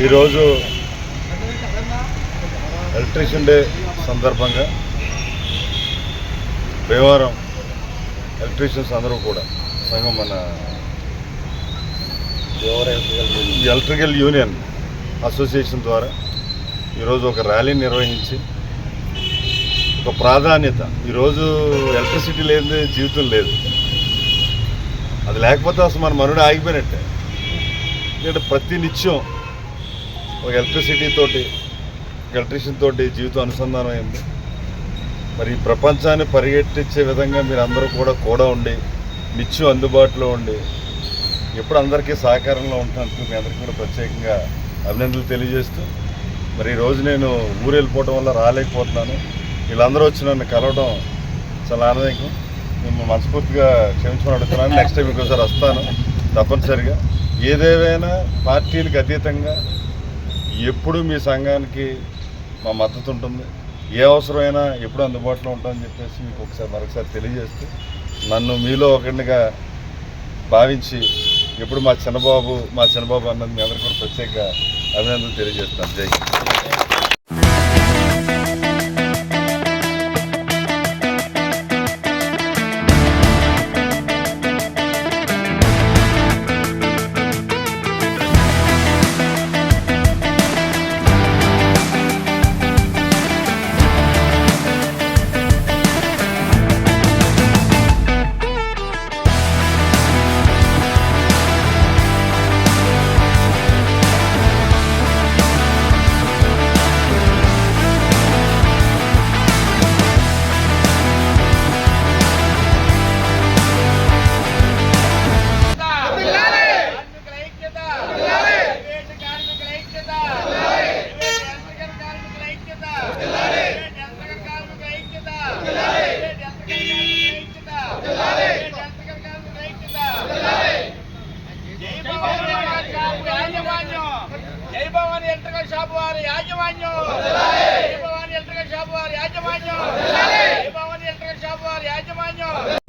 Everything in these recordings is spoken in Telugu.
ఈరోజు ఎలక్ట్రీషియన్ డే సందర్భంగా భీమవరం ఎలక్ట్రీషియన్స్ అందరూ కూడా సంఘం మన ఎలక్ట్రికల్ యూనియన్ అసోసియేషన్ ద్వారా ఈరోజు ఒక ర్యాలీ నిర్వహించి ఒక ప్రాధాన్యత, ఈరోజు ఎలక్ట్రిసిటీ లేని జీవితం లేదు. అది లేకపోతే అసలు మన మనుడు ఆగిపోయినట్టే. ఎందుకంటే ప్రతి నిత్యం ఒక ఎలక్ట్రీషియన్ తోటి జీవితం అనుసంధానం అయింది. మరి ఈ ప్రపంచాన్ని పరిగెట్టించే విధంగా మీరు అందరూ కూడా ఉండి నిత్యం అందుబాటులో ఉండి ఎప్పుడు అందరికీ సహకారంలో ఉంటున్నందుకు మీ అందరికీ కూడా ప్రత్యేకంగా అభినందనలు తెలియజేస్తూ, మరి ఈరోజు నేను ఊరు వెళ్ళిపోవడం వల్ల రాలేకపోతున్నాను. వీళ్ళందరూ వచ్చి నన్ను కలవడం చాలా ఆనందం. మేము మనస్ఫూర్తిగా క్షమించమని అడుగుతున్నాను. నెక్స్ట్ టైం ఇంకోసారి వస్తాను తప్పనిసరిగా. ఏదేమైనా పార్టీలకు అతీతంగా ఎప్పుడు మీ సంఘానికి మా మద్దతు ఉంటుంది. ఏ అవసరమైనా ఎప్పుడు అందుబాటులో ఉంటామని చెప్పేసి మీకు మరొకసారి తెలియజేస్తూ, నన్ను మీలో ఒకరినిగా భావించి ఎప్పుడు మా చిన్నబాబు అన్నది మీ అందరికీ కూడా ప్రత్యేక అభినందనలు తెలియజేస్తున్నాను. జై భవానీ ఎలక్ట్రికల్ షాప్ వారి యాజమాన్యం, భవానీ ఎలక్ట్రికల్ షాప్ వారి యాజమాన్యం, భవానీ ఎలక్ట్రికల్ షాప్ వారి యాజమాన్యం.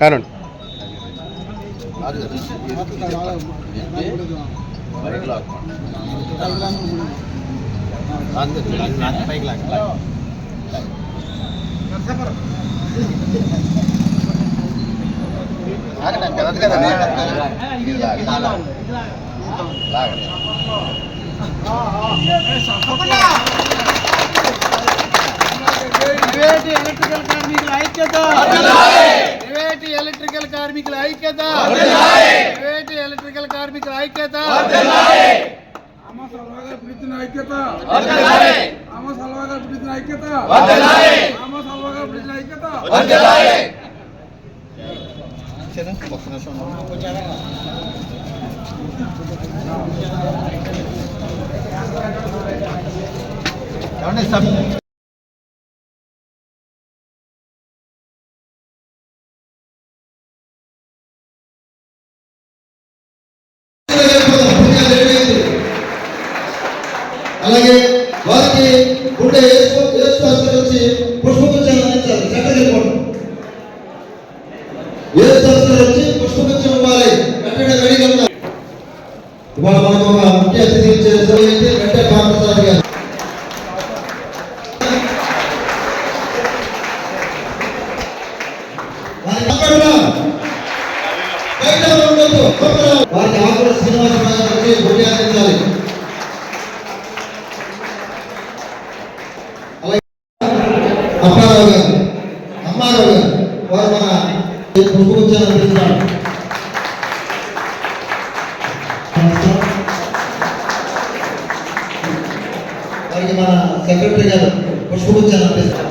కానండి. ప్రైవేట్ ఎలక్ట్రికల్ కార్మికుల ఐక్యత, ప్రైవేట్ ఎలక్ట్రికల్ కార్మికుల ఐక్యత, ప్రైవేట్ ఎలక్ట్రికల్ కార్మికుల ఐక్యత, ఆమా సల్వాగా ప్రీతిన ఐక్యత, ఆమా సల్వాగా ప్రీతిన ఐక్యత, ఆమా సల్వాగా ప్రీతిన ఐక్యత. అలాగే వారికి గుండె వచ్చి పుష్పగుచ్చాలు అందించాలి. చక్కగా వెళ్ళిపోండి. వచ్చి పుష్పగుచ్చం ఇవ్వాలి. వెంటనే రెడీగా ఉన్నారు. ఇవాళ మనకు ఒక ముఖ్య అతిథి ఇచ్చే గంటే పార్థసారథి గారు. వారికి ఆకుల శ్రీనివాసరావు వచ్చి గుండె అందించాలి. అప్పారావు గారు, అమ్మారావు గారు వారు మన పుష్పగుచ్చాలు అందిస్తున్నారు. వారికి మన సెక్రటరీ గారు పుష్పగుచ్చాలు అందిస్తారు.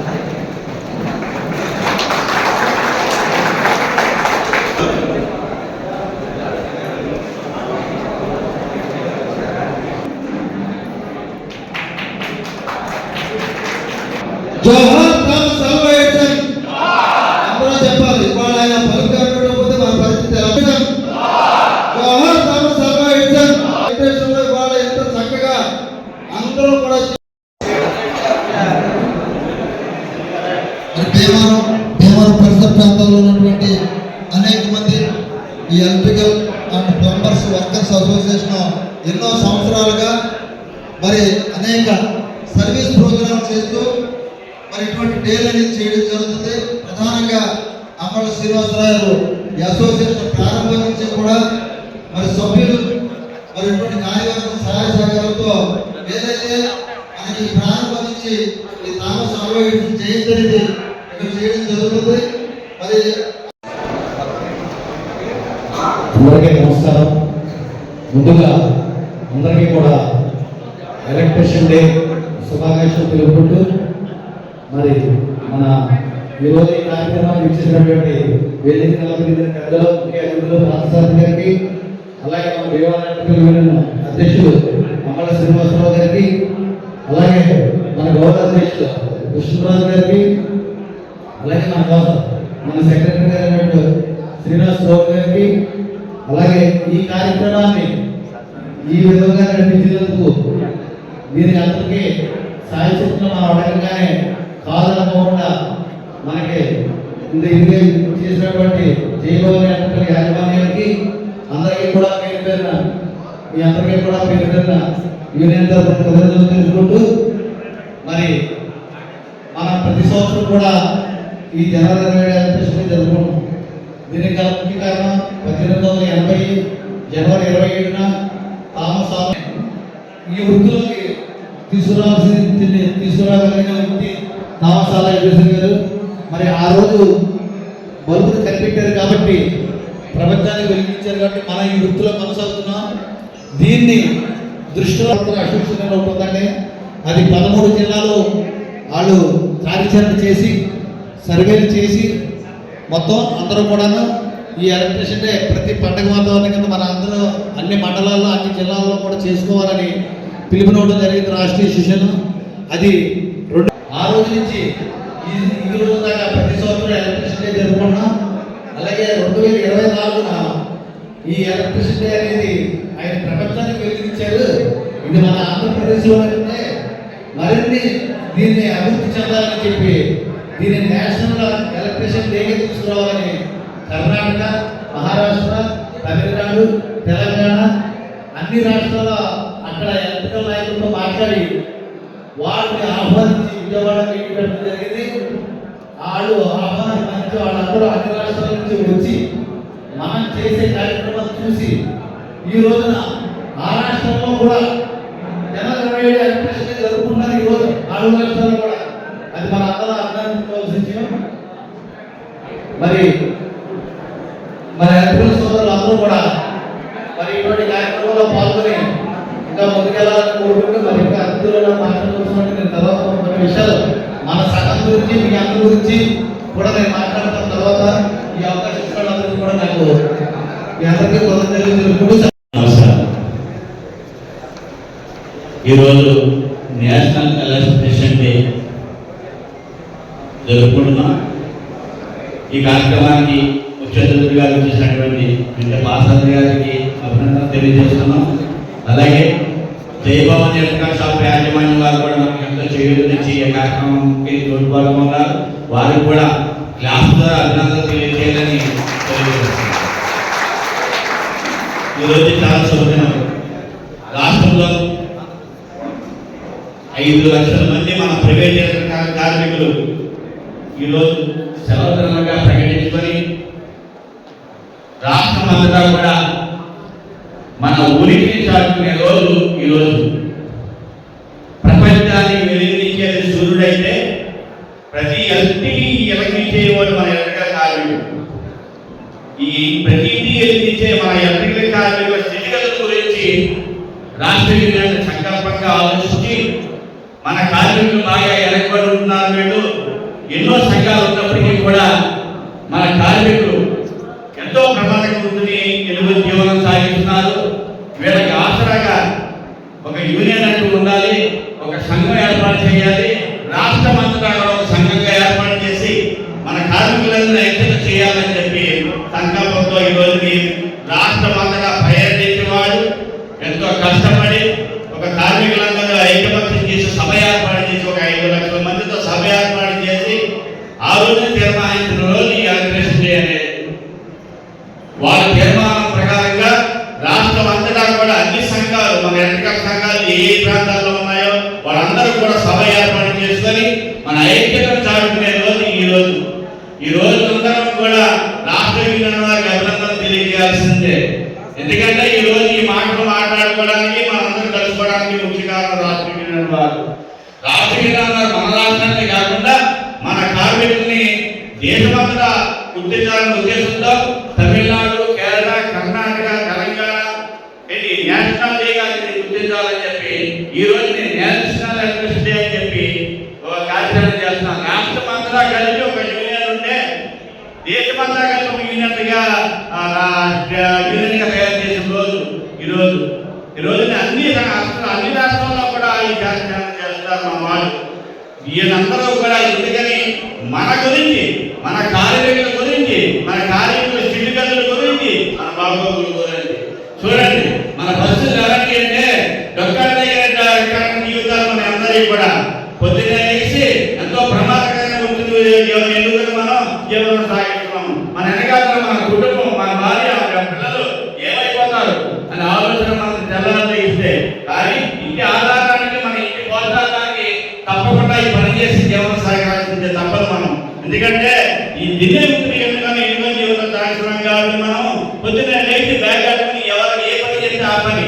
జోహార్ థామస్ ఆల్వా ఎడిసన్. అందరూ చెప్పాలి. ఇవాళ ఆయన పలుకుపోతే మన పరిస్థితి ఎలా? జోహార్ థామస్ ఆల్వా ఎడిసన్. ఇవాళ ఎంత చక్కగా అందరూ కూడా భీమవరం పరిసర ప్రాంతాల్లో ఉన్నటువంటి అనేక మంది ఈ electrical and plumbers workers association ఎన్నో సంవత్సరాలుగా మరి అనేక సర్వీస్ ప్రోగ్రామ్ చేస్తూ మరి ఇటువంటి డేలు అనేది చేయడం జరుగుతుంది. ప్రధానంగా అమ్మల శ్రీనివాసరావు ఈ అసోసియేషన్ ప్రారంభం నుంచి కూడా మరి సభ్యులు మరి ఇటువంటి కార్యవర్గం సహాయ సహకారంతో ఏదైతే మనకి ప్రారంభం నుంచి ఈ థామస్ ఆల్వా ఎడిసన్ జయంతి అనేది ఇక్కడ చేయడం జరుగుతుంది. మరి అందరికీ నమస్కారం. ముందుగా అందరికీ కూడా ఎలక్ట్రిషియన్ డే శుభాకాంక్షలు తెలుపుకుంటూ మరి మన ఈరోజు ఈ కార్యక్రమాన్ని ఇచ్చినటువంటి వేదిక నలభై పెద్దలు ముఖ్య అతిథులు పార్థసారథి గారికి, అలాగే మన దేవాలయ అధ్యక్షులు అమ్మల శ్రీనివాసరావు గారికి, అలాగే మన గౌరవ అధ్యక్షులు కృష్ణరాజు గారికి, అలాగే మన సెక్రటరీ గారు శ్రీనివాసరావు గారికి, అలాగే ఈ కార్యక్రమాన్ని ఈ విధంగా నడిపించినందుకు దీనికి అందరికీ సాయశక్తులు మనం అడగగానే కాదనుకోకుండా మనకి ఇది చేసినటువంటి జయభవన్ ఎలక్ట్రికల్ యాజమాన్యానికి అందరికీ కూడా పేరు పేరున మీ అందరికీ కూడా పేరు పేరున యూనియన్ తరఫున తెలుసుకుంటూ మరి మనం ప్రతి సంవత్సరం కూడా ఈ జనవరి 27 ఎలక్ట్రిసిటీ జరుపుకుంటాం. దీనికి గల ముఖ్య కారణం 1880 జనవరి 27న థామస్ ఆల్వా ఈ వృత్తిలోకి తీసుకురాగలిగిన వ్యక్తి థామస్ ఆల్వా ఎడిసన్ గారు. మరి ఆ రోజు బల్బును కనిపెట్టారు కాబట్టి ప్రపంచానికి వెలిగించారు కాబట్టి మనం ఈ వృత్తిలో కొనసాగుతున్నాం. దీన్ని దృష్టిలో అసోసియేషన్ ఉంటుందండి. అది 13 జిల్లాలో వాళ్ళు కార్యాచరణ చేసి సర్వేలు చేసి మొత్తం అందరూ కూడాను ఈ ఎలక్ట్రిసిటీ డే ప్రతి పండుగ వాతావరణం కింద మన అందరూ అన్ని మండలాల్లో అన్ని జిల్లాల్లో కూడా చేసుకోవాలని పిలుపునివ్వడం జరిగింది రాష్ట్రీయ సెషన్. అది ఆ రోజు నుంచి ఈ రోజు దాకా ప్రతి సంవత్సరం ఎలక్ట్రిసిటీ డే జరుపుకున్నాం. అలాగే 2024న ఈ ఎలక్ట్రిసిటీ డే అనేది ఆయన ప్రపంచానికి వెలిగించారు. ఇది మన ఆంధ్రప్రదేశ్లో ఉంటే మరిన్ని దీన్ని అభివృద్ధి చెందాలని చెప్పి దీన్ని నేషనల్ ఎలక్ట్రిసిటీ డేగా తీసుకురావాలని కర్ణాటక, మహారాష్ట్ర, తమిళనాడు, తెలంగాణ అన్ని రాష్ట్రాల అక్కడ ఎలక్ట్రికల్ నాయకులతో మాట్లాడి వాళ్ళని ఆహ్వానించి విజయవాడ మీటింగ్ పెట్టడం జరిగింది. వాళ్ళు ఆహ్వానించి వాళ్ళందరూ అన్ని రాష్ట్రాల నుంచి వచ్చి మనం చేసే కార్యక్రమాలు చూసి ఈ రోజున ఆ రాష్ట్రంలో కూడా జనవరి 27 ఎలక్ట్రిసిటీ జరుపుకున్నారు. ఈ రోజు 4 రాష్ట్రాలు కూడా అది మన అందరూ అర్థానికి విషయం. మరి మన ఎలక్ట్రికల్ సోదరులు అందరూ కూడా మరి ఇటువంటి కార్యక్రమంలో పాల్గొని ఇంకా ముందుకెళ్ళాలని కోరుకుంటూ మరి ఇంకా అతిథులను మాట్లాడుతున్నట్టు నేను తర్వాత కొన్ని విషయాలు మన సంఘం గురించి మీ అందరి గురించి కూడా నేను మాట్లాడుతున్న తర్వాత ఈ అవకాశం ఇచ్చినందుకు కూడా నాకు మీ అందరికీ కృతజ్ఞతలు. ఈరోజు నేషనల్ ఎలక్ట్రిసిటీ డే జరుపుకుంటున్నాం. ఈ కార్యక్రమానికి ముఖ్య అతిథిగా వచ్చేసినటువంటి భాస్కర్ గారికి అభినందనలు తెలియజేస్తున్నాం. అలాగే జయభవన్ ఎలక్ట్రికల్ షాప్ యాజమాన్యం వారు కూడా మనకు ఎంతో చేయూతనిచ్చి ఈ కార్యక్రమంకి తోడ్పాటున్నారు. వారికి కూడా క్లాస్ ద్వారా అభినందనలు తెలియజేయాలని తెలియజేస్తున్నాం. ఈరోజు చాలా శుభదినం. రాష్ట్రంలో 5 లక్షల మంది మన ప్రైవేట్ ఎలక్ట్రికల్ కార్మికులు ఈరోజు సెలవు దినంగా ప్రకటించుకొని రాష్ట్రం అంతటా కూడా మన ఊరికి చాటుకునే రోజు ఈరోజు. ప్రపంచాన్ని వెలిగించే సూర్యుడైతే ప్రతి ఇంటికి వెలిగించేవాడు మన ఎలక్ట్రికల్ కార్మికుడు. ఈ ప్రతి ఇంటికి వెలిగించే మన ఎలక్ట్రికల్ కార్మికుల స్థితిగతుల గురించి రాష్ట్ర యూనియన్ సంకల్పంగా ఆలోచించి మన కార్మికులు బాగా వెనకబడి ఉంటున్నారు. వీళ్ళు ఎన్నో సంఘాలు ఉన్నప్పటికీ కూడా మన కార్మికులు ఎంతో ప్రమాదకరమైన తెలుగు జీవనం సాగిస్తున్నారు. వీళ్ళకి ఆసరాగా ఒక యూనియన్ అంటూ ఉండాలి, ఒక సంఘం ఏర్పాటు చేయాలి. రాష్ట్రం అంతటా ఒక సంఘంగా ఏర్పాటు చేసి మన కార్మికులందరూ ఐక్యత చేయాలని చెప్పి సంకల్పంతో ఈరోజు రాష్ట్రం అంతటా పర్యటించేవాడు ఎంతో కష్టపడి ఒక కార్మికులందరూ ఐక్యమత్యం చేసి సభ ఏర్పాటు చేసి ఒక 5 లక్షల మందితో సభ ఏర్పాటు చేసి ఆ రోజు తీర్మానించిన రోజు ఈ ఎలక్ట్రిసిటీ డే అనేది. వాళ్ళ తీర్మానం ప్రకారంగా రాష్ట్రం అంతటా కూడా అన్ని సంఘాలు మన ఎలక్ట్రికల్ సంఘాలు ఏ ప్రాంతాల్లో ఉన్నాయో వాళ్ళందరూ కూడా సభ ఏర్పాటు చేసుకొని మన ఐక్యతను చాటుకునే రోజు ఈ రోజు అందరం కూడా రాష్ట్ర యూనియన్ వారికి అభినందనలు తెలియజేయాల్సిందే. ఎందుకంటే ఈ రోజు ఈ మాటలు మాట్లాడుకోవడానికి మనందరం కలుసుకోవడానికి ముఖ్య కారణం రాష్ట్ర యూనియన్ వారు. రాష్ట్ర యూనియన్ వారు మన రాష్ట్రాన్ని కాకుండా మన కార్మికుల్ని దేశమంతటా గుర్తించాలనే ఉద్దేశంతో తమిళనాడు, కేరళ, కర్ణాటక, తెలంగాణ నేషనల్ డేగా గుర్తించాలని చెప్పి ఈ రోజు నేషనల్ ఎలక్ట్రిసిటీ డే అని చెప్పి ఒక కార్యక్రమం చేస్తున్నాం. రాష్ట్రం అంతటా కలిసి ఒక యూనియన్ ఉంటే దేశమంతా కలిసి ఒక యూనియన్ గా తయారు చేసిన రోజు ఈ రోజున అన్ని రాష్ట్రాల్లో కూడా ఈ కార్యక్రమం చేస్తారు మన వాళ్ళు. ఈయనందరూ కూడా ఎందుకని మన గురించి, మన కార్మికుల గురించి, మన కార్మికుల స్థితిగతుల గురించి, మన బాగోగుల గురించి. చూడండి మన పరిస్థితులు ఎలాంటి అంటే డొక్కల దగ్గర జీవితాలు మన అందరికీ కూడా పొద్దున్నే లేచి ఎంతో ప్రమాదకరంగా ఉంటుంది. ఎందుకంటే మనం జీవనం సాగిస్తున్నాము. మన వెనకాల మన కుటుంబం, మన భార్య, మన పిల్లలు ఏమైపోతారు అనే ఆలోచన మనం తెల్లారి ఇస్తే కానీ ఇంటి ఆధారానికి మన ఇంటి పోషకానికి తప్పకుండా ఈ పని చేసి జీవనం సాగాల్సిందే తప్పదు మనం. ఎందుకంటే ఈ దినే ఎందుకని ఎన్నో జీవనం సాగిస్తున్నాం కాబట్టి మనం పొద్దున్నే లేచి బ్యాగ్ కట్టుకుని ఎవరు ఏ పని చేస్తే ఆ పని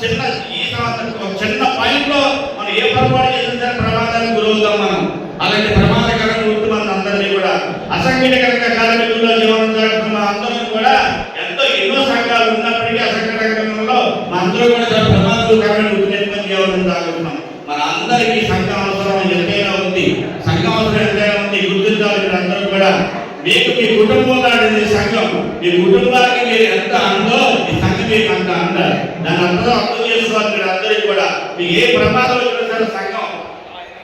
చిన్న ఈ సంవత్సరం చిన్న పాయింట్ లో మనం ఏ పొరపాటు చేసినా ప్రమాదానికి గురవుతాం మనం. అలాంటి ప్రమాదకరంగా ఉంటుంది మన అందరినీ కూడా. అసంఘటిత కార్మికుల్లో జీవనం సాగుతున్న అందరం కూడా ఎన్నో సంఘాలు ఉన్నప్పటికీ అసంఘటిత రంగంలో మన అందరూ కూడా చాలా ప్రమాదకరమైన ఉద్యోగం జీవనం సాగుతున్నాం. మన అందరికీ సంఘం అవసరం ఎంతైనా ఉంది, సంఘం అవసరం ఎంతైనా ఉంది. గుర్తించాలి మీరు అందరూ కూడా. మీకు మీ కుటుంబం లాంటిది సంఘం. మీ కుటుంబానికి మీరు ఎంత అందో ఈ సంఘం మీకు అంత అందాలి. దాన్ని అందరూ అర్థం చేసుకోవాలి మీరు అందరికీ కూడా. మీకు ఏ ప్రమాదం వచ్చినా సంఘం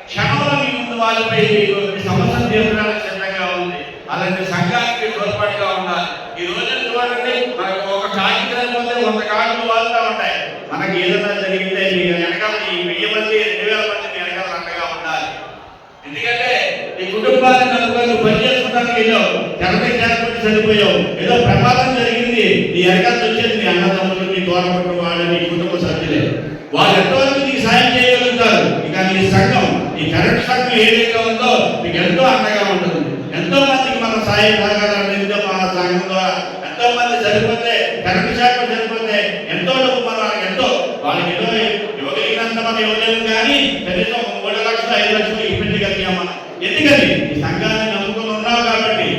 క్షణంలో మీ ముందు వాళ్ళపై మీకు సమస్యలు తీర్చడానికి సిద్ధంగా ఉంది. అలాంటి సంఘానికి తోడ్పాటుగా ఉండాలి. ఈ రోజు చూడండి మనకు ఒక కాగితం పోతే 100 కాగితాలు వాళ్తా ఉంటాయి. మనకి ఏదైనా జరిగితే మీ వెనకాల ఈ 1000 మంది 2000 మంది మీ వెనకాల అండగా ఉండాలి. ఎందుకంటే ఈ కుటుంబాన్ని నలుగురు పని చేసుకుంటానికి వెళ్ళావు. 80 శాతం చనిపోయావు, ఏదో ప్రమాదం జరిగింది, నీ వెనకాల వచ్చేది నీ అన్నదమ్ములు, నీ తోడపట్టు వాళ్ళు, నీ కుటుంబ సభ్యులే. వాళ్ళు ఎంతవరకు నీకు సాయం చేయగలుగుతారు. ఇక నీ సంఘం, ఈ కరెంట్ సంఘం ఏదైతే ఉందో మీకు ఎంతో అండగా ఉంటుంది. ఎంతో మందికి మన సాయం సహకారాలు మన సంఘం ద్వారా ఎంతో మంది చనిపోతే, కరెంట్ శాఖ చనిపోతే ఎంతో డబ్బు మనం ఎంతో వాళ్ళకి ఏదో ఇవ్వగలిగినంత మనం ఇవ్వలేము, కానీ కనీసం 3 లక్షలు 5 లక్షలు ఇప్పించగలిగాం మనం. ఎందుకని ఈ సంఘాన్ని నమ్ముకుని ఉన్నావు కాబట్టి.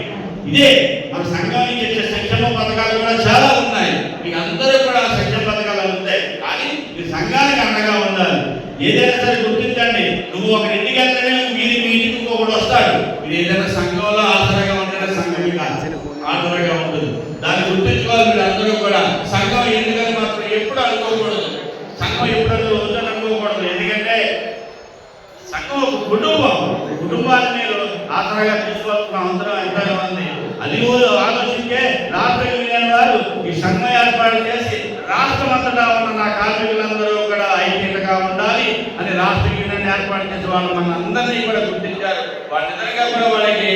ఇదే మన సంఘం నుంచి వచ్చే సంక్షేమ పథకాలు కూడా చాలా ఉన్నాయి. మీకు అందరూ కూడా సంక్షేమ పథకాలు ఉంటాయి, కానీ ఈ సంఘానికి అండగా ఉండాలి. ఏదైనా సరే గుర్తించండి, నువ్వు ఒక ఇంటికి వెళ్తేనే మీ ఇంటికి ఇంకొకటి వస్తాడు. మీరు ఏదైనా సంఘంలో ఆసరాగా ఉంటేనే సంఘం మీకు ఆసరాగా ఉంటుంది. దాన్ని గుర్తించుకోవాలి మీరు అందరూ కూడా. సంఘం ఎందుకని మాత్రం ఎప్పుడు అనుకోకూడదు, సంఘం ఎప్పుడు వద్దని అనుకోకూడదు. ఎందుకంటే సంఘం ఒక కుటుంబం, కుటుంబాన్ని మీరు ఆసరాగా తీసుకోవాల్సిన అవసరం ఎంతగా ఉంది. అది ఆలోచించే రాష్ట్ర యూనియన్ వారు ఈ సంఘం ఏర్పాటు చేసి రాష్ట్రం అంతటా ఉన్న నా కార్మికులందరూ కూడా ఐక్యతగా ఉండాలి అని రాష్ట్ర యూనియన్ ఏర్పాటు చేసి వాళ్ళు మన అందరినీ కూడా గుర్తించారు. వాళ్ళ నిజంగా కూడా వాళ్ళకి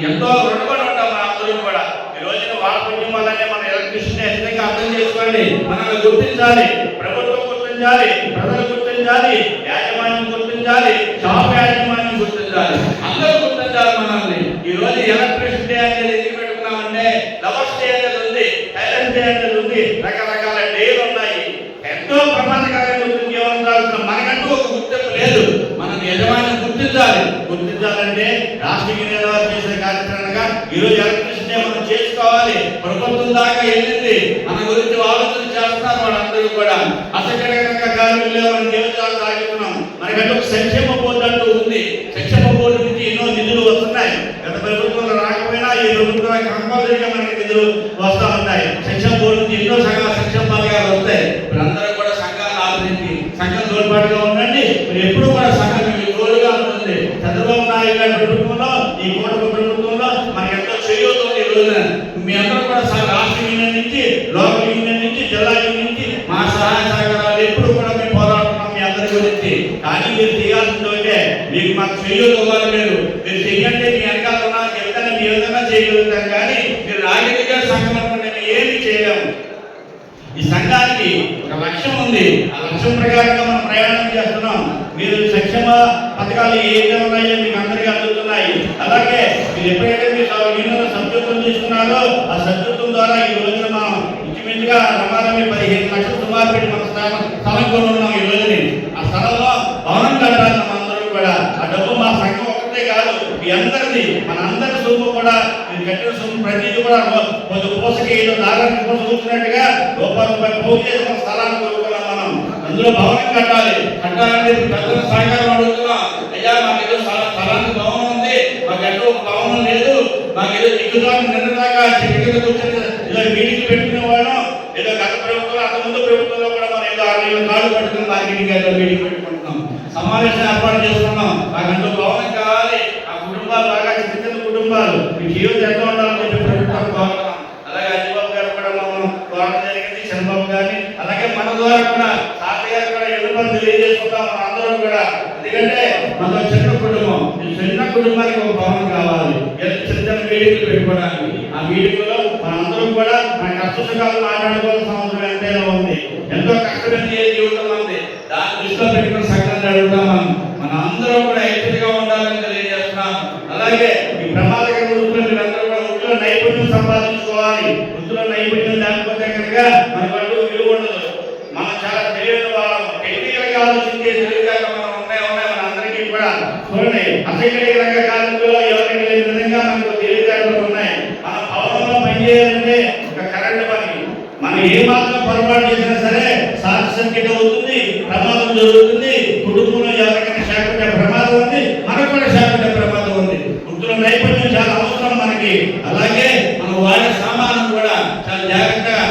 ఎంతో రుణపడి ఉంటాం మన అందరూ కూడా. ఈ రోజున వాళ్ళ కుటుంబాలనే మన ఎలక్ట్రిసిటీ నిజంగా అర్థం చేసుకోండి. మనల్ని గుర్తించాలి, ప్రభుత్వం గుర్తించాలి, ప్రజలు గుర్తించాలి, యాజమాన్యం గుర్తించాలి, షాప్ యాజమాన్యం గుర్తించాలి, అందరూ గుర్తించాలి మనల్ని. ఈ రోజు ఎలక్ట్రిసిటీ అనేది ఎందుకు పెట్టుకున్నామంటే లవర్స్ డే అనేది ఉంది, సైలెంట్ డే అనేది ఉంది, రకరకాల డేలు ఉన్నాయి. ఎంతో ప్రమాదకరంగా ఉంటుంది జీవనం. మనకంటూ ఒక గుర్తింపు లేదు. మనం యజమాని గుర్తించాలి. గుర్తించాలంటే రాష్ట్ర యూనియన్ చేసిన కార్యక్రమంగా ఈరోజు ఎలక్ట్రిసిటీ మనం చేసుకోవాలి. ప్రభుత్వం దాకా వెళ్ళింది, మన గురించి ఆలోచన చేస్తున్నారు వాళ్ళందరూ కూడా. అసంఘటిత కార్మికులు మనం జీవితాలు సాగిస్తున్నాం. మనకంటూ ఒక సంక్షేమ బోర్డు అంటూ ఉంది. సంక్షేమ బోర్డు నుంచి ఎన్నో నిధులు వస్తున్నాయి. గత ప్రభుత్వంలో రాకపోయినా ఈ ప్రభుత్వం కంపల్సరీగా మనకి నిధులు వస్తూ ఉంటాయి. సంక్షేమ బోర్డు నుంచి ఎన్నో సంక్షేమ పథకాలు వస్తాయి. మీరందరూ కూడా సంఘాన్ని ఆలోచించి సంఘం తోడ్పాటుగా ఉండండి. మీరు ఎప్పుడు కూడా సంఘం మీకు తోడుగా ఉంటుంది. చంద్రబాబు నాయుడు గారి ప్రభుత్వంలో, ఈ కూటమి ప్రభుత్వంలో మనకి ఎంతో చేయూతుంది. ఈ రోజున మీ అందరూ కూడా రాష్ట్ర యూనియన్ నుంచి, లోకల్ యూనియన్ నుంచి, జిల్లా యూనియన్ నుంచి మా సహాయ సహకారాలు ఎప్పుడు కూడా మేము పోరాడుతున్నాం మీ అందరి గురించి. కానీ మీరు చేయాల్సింది అంటే మీకు మాకు చేయూత ఇవ్వాలి. మీరు చెయ్యంటే మీ వెనకాల ఉన్నా చెప్తానే మీ విధంగా చేయగలుగుతాం, కానీ మీరు రాజకీయ సంఘం అనుకుంటే మేము ఏమి చేయలేము. ఈ సంఘానికి ఒక లక్ష్యం ఉంది. ఆ లక్ష్యం ప్రకారంగా మనం ప్రయాణం చేస్తున్నాం. మీరు సంక్షేమ పథకాలు ఏదైతే ఉన్నాయో మీకు అందరికీ అందుతున్నాయి. అలాగే మీరు ఎప్పుడైతే మీ యూనియన్ సభ్యత్వం తీసుకున్నారో ఆ సభ్యత్వం ద్వారా ఈ రోజున మనం ఇంచుమించుగా రమారమి 15 లక్షల సుమారు పెట్టి మన స్థలం కొని ఉన్నాం. ఈ రోజుని ఆ స్థలంలో భవనం కట్టాలి మన అందరూ కూడా. ఆ డబ్బు మా సంఘం ఒకటే కాదు, మీ అందరిది, మన అందరి సొమ్ము కూడా. మీరు కట్టిన సొమ్ము ప్రతిదీ కూడా కొంచెం పూసకి ఏదో దారాన్ని పూస కూర్చున్నట్టుగా రూపాయి పోగు చేసి మన స్థలాన్ని కొనుక్కున్నాం మనం. అందులో భవనం కట్టాలి. కట్టాలంటే పెద్దల సహకారం అడుగుతున్నాం. అయ్యా మాకు ఏదో స్థలానికి భవనం ఉంది, మాకు ఎన్నో భవనం లేదు, మాకు ఏదో దిగుదాం నిన్నదాకా చెట్టు కూర్చొని ఏదో మీటింగ్ పెట్టుకునే వాళ్ళం. ఏదో గత ప్రభుత్వంలో, అంతకుముందు ప్రభుత్వంలో కూడా మనం ఏదో 6 కాళ్ళు పట్టుకుని మార్కెటింగ్ ఏదో మీటింగ్ పెట్టుకుంటున్నాం, సమావేశం ఏర్పాటు చేసుకున్నాం. మాకంటూ భవనం కావాలి. ఆ కుటుంబాలు బాగా చిన్న కుటుంబాలు మీ జీవితం ఎంత ఉండాలని చెప్పి ప్రభుత్వం కోరుతున్నాం. అలాగే అజిబాబు గారు కూడా మనం కోరడం జరిగింది, చంద్రబాబు గారిని. అలాగే మన ద్వారా కూడా తాతయ్య గారు కూడా ఎదురు తెలియజేసుకుంటాం మన అందరం కూడా. ఎందుకంటే మన చిన్న కుటుంబం, ఈ చిన్న కుటుంబానికి ఒక భవనం కావాలి, చిన్న చిన్న మీటింగ్లు పెట్టుకోవడానికి. ఆ మీటింగ్లో మనందరం కూడా మన కష్ట సుఖాలు మాట్లాడుకోవాల్సిన అవసరం ఎంతైనా ఉంది. ఎంతో కష్టమైన జీవితం ఉంది. దాన్ని దృష్టిలో పెట్టుకుని సంఘాన్ని అడుగుతాం. మన అందరూ కూడా ఐక్యతగా ఉండాలని తెలియజేస్తున్నాం. అలాగే ఈ ప్రమాదకర వృత్తులు మీరందరూ కూడా వృత్తిలో నైపుణ్యం సంపాదించుకోవాలి. వృత్తిలో నైపుణ్యం లేకపోతే కనుక మనకు విలువ ఉండదు. మనం చాలా తెలియని వాళ్ళం, టెక్నికల్ గా ఆలోచించే తెలివిగా మనం ఉన్నాయి మన అందరికీ కూడా. చూడండి, అసంఘటిత రంగ కార్మికుల్లో ఎవరికి లేని విధంగా మనకు తెలివితేటలు ఉన్నాయి. మన భవనంలో పనిచేయాలంటే ఒక కరెంట్ పని. మనం ఏ మాత్రం పొరపాటు చేసినా సరే షార్ట్ సర్క్యూట్ అవుతుంది, ప్రమాదం జరుగుతుంది. కుటుంబంలో ఎవరికైనా శాఖ ప్రమాదం ఉంది, మనకు కూడా శాఖ ప్రమాదం ఉంది. వృత్తుల నైపుణ్యం చాలా అవసరం మనకి. అలాగే మనం వాడే సామాను కూడా చాలా జాగ్రత్తగా.